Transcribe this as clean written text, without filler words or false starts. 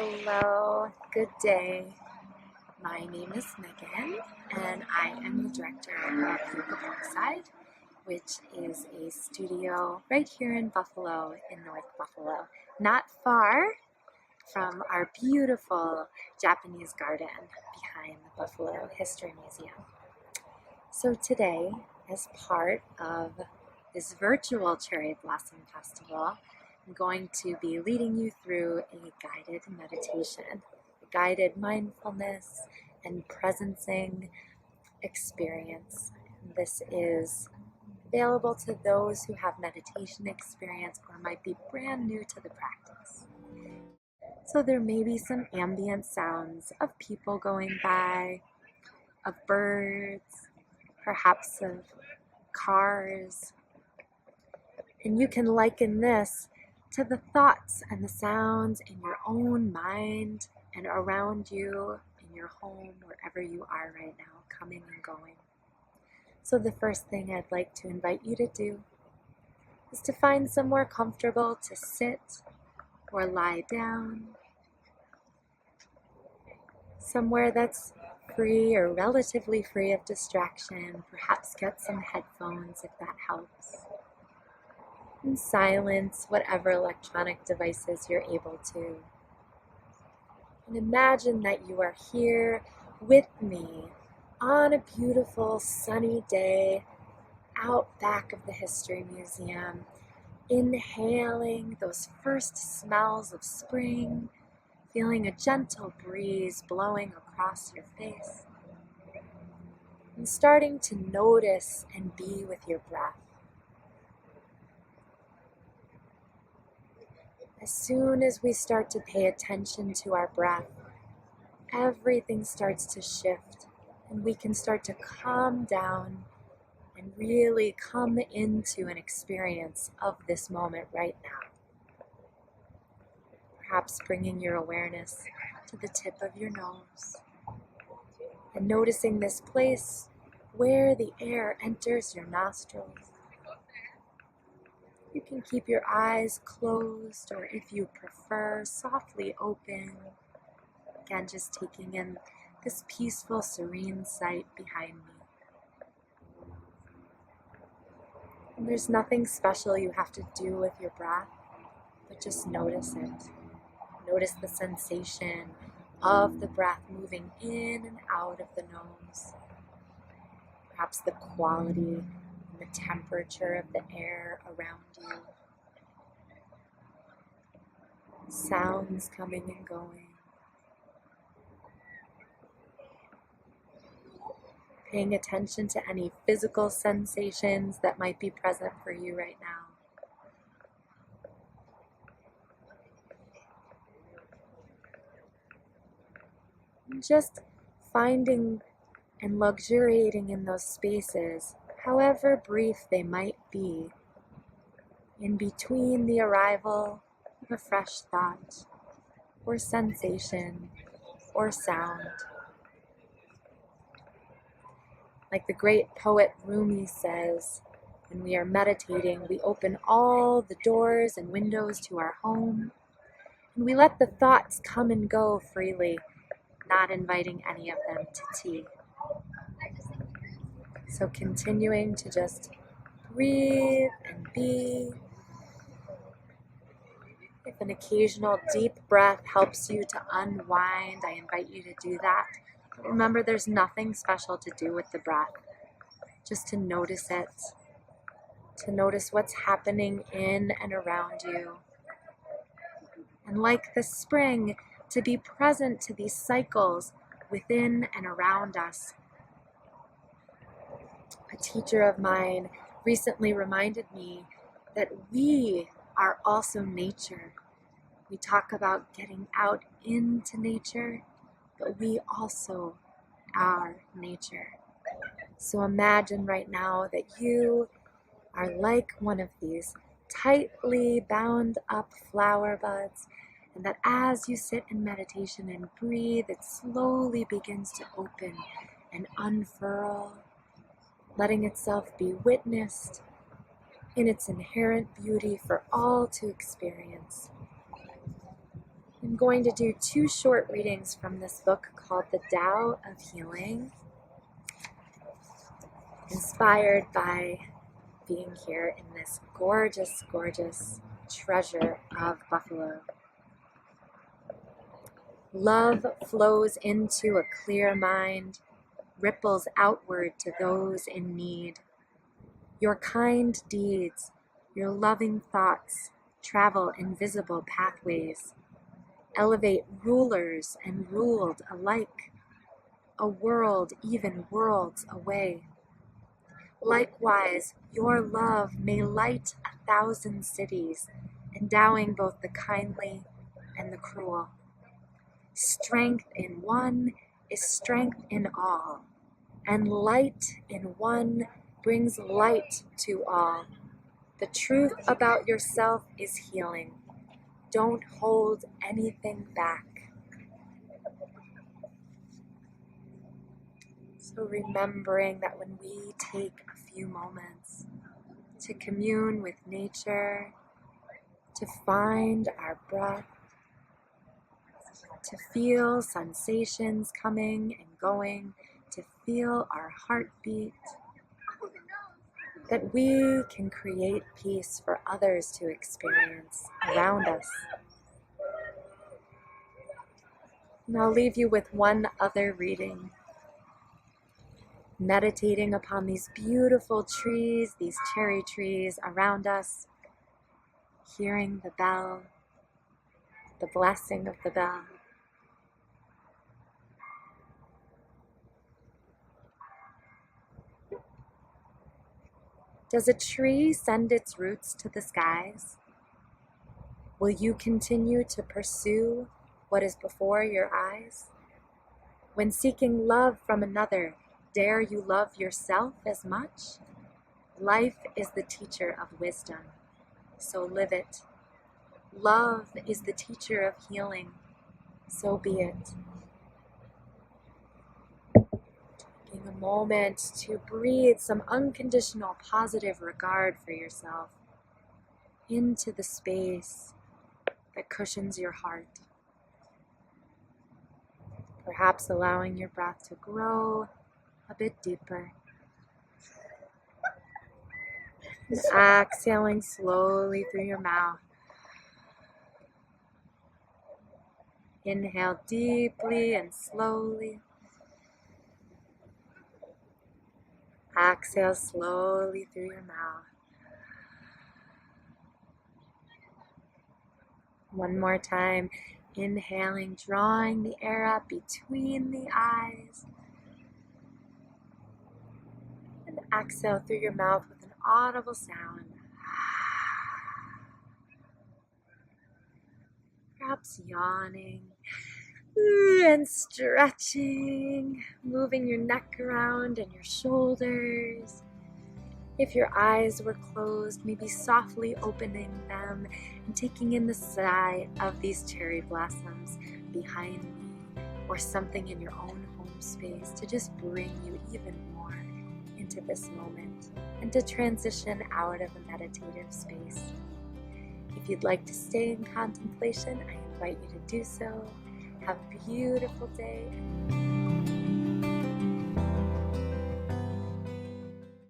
Hello, good day. My name is Megan, and I am the director of Yoga Parkside, which is a studio right here in Buffalo, in North Buffalo, not far from our beautiful Japanese garden behind the Buffalo History Museum. So today, as part of this virtual Cherry Blossom Festival, I'm going to be leading you through a guided meditation, a guided mindfulness and presencing experience. This is available to those who have meditation experience or might be brand new to the practice. So there may be some ambient sounds of people going by, of birds, perhaps of cars. And you can liken this to the thoughts and the sounds in your own mind and around you, in your home, wherever you are right now, coming and going. So the first thing I'd like to invite you to do is to find somewhere comfortable to sit or lie down, somewhere that's free or relatively free of distraction. Perhaps get some headphones if that helps. And silence whatever electronic devices you're able to. And imagine that you are here with me on a beautiful sunny day out back of the History Museum, inhaling those first smells of spring, feeling a gentle breeze blowing across your face, and starting to notice and be with your breath. As soon as we start to pay attention to our breath, everything starts to shift and we can start to calm down and really come into an experience of this moment right now. Perhaps bringing your awareness to the tip of your nose and noticing this place where the air enters your nostrils. You can keep your eyes closed, or if you prefer, softly open. Again, just taking in this peaceful, serene sight behind me. And there's nothing special you have to do with your breath, but just notice it. Notice the sensation of the breath moving in and out of the nose. Perhaps the quality the temperature of the air around you, sounds coming and going, paying attention to any physical sensations that might be present for you right now. And just finding and luxuriating in those spaces, however brief they might be, in between the arrival of a fresh thought, or sensation, or sound. Like the great poet Rumi says, when we are meditating, we open all the doors and windows to our home, and we let the thoughts come and go freely, not inviting any of them to tea. So continuing to just breathe and be. If an occasional deep breath helps you to unwind, I invite you to do that. But remember, there's nothing special to do with the breath. Just to notice it, to notice what's happening in and around you. And like the spring, to be present to these cycles within and around us. A teacher of mine recently reminded me that we are also nature. We talk about getting out into nature, but we also are nature. So imagine right now that you are like one of these tightly bound up flower buds, and that as you sit in meditation and breathe, it slowly begins to open and unfurl, letting itself be witnessed in its inherent beauty for all to experience. I'm going to do 2 short readings from this book called The Tao of Healing, inspired by being here in this gorgeous, gorgeous treasure of Buffalo. Love flows into a clear mind, ripples outward to those in need. Your kind deeds, your loving thoughts travel invisible pathways, elevate rulers and ruled alike, a world even worlds away. Likewise, your love may light 1,000 cities, endowing both the kindly and the cruel. Strength in one is strength in all, and light in one brings light to all. The truth about yourself is healing. Don't hold anything back. So remembering that when we take a few moments to commune with nature, to find our breath, to feel sensations coming and going, to feel our heartbeat, that we can create peace for others to experience around us. And I'll leave you with one other reading. Meditating upon these beautiful trees, these cherry trees around us, hearing the bell, the blessing of the bell. Does a tree send its roots to the skies? Will you continue to pursue what is before your eyes? When seeking love from another, dare you love yourself as much? Life is the teacher of wisdom, so live it. Love is the teacher of healing, so be it. Taking a moment to breathe some unconditional positive regard for yourself into the space that cushions your heart. Perhaps allowing your breath to grow a bit deeper. And exhaling slowly through your mouth. Inhale deeply and slowly. Exhale slowly through your mouth. One more time. Inhaling, drawing the air up between the eyes. And exhale through your mouth with an audible sound. Perhaps yawning and stretching, moving your neck around and your shoulders. If your eyes were closed, maybe softly opening them and taking in the sight of these cherry blossoms behind me, or something in your own home space to just bring you even more into this moment and to transition out of a meditative space. If you'd like to stay in contemplation, I invite you to do so. Have a beautiful day.